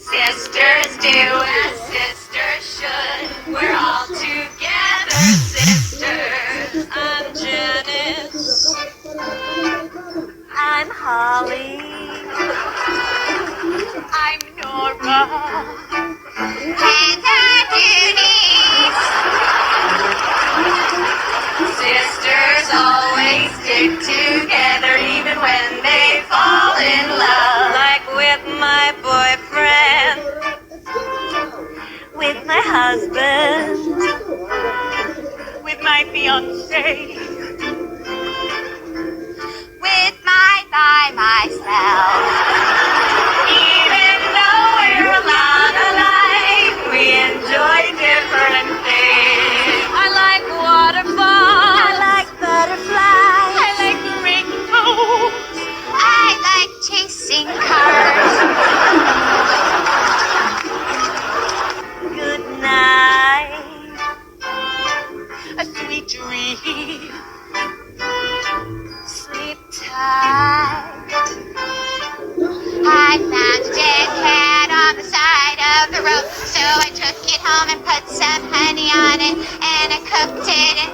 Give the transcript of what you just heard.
Sisters do as sisters should. We're all together, sisters. I'm Janice. I'm Holly. I'm Norma. And I'm Judy. Sisters always stick together even when they fall in love. Like with my boyfriend, with my husband, with my fiancé, with by myself. Even though we're a lot alike, we enjoy different things. I like waterfalls. I like butterflies. I like rainbows. I like chasing cars. Good night. A sweet dream. Sleep tight. I found a dead cat on the side of the road, so I took it home and put some honey on it, and I cooked it and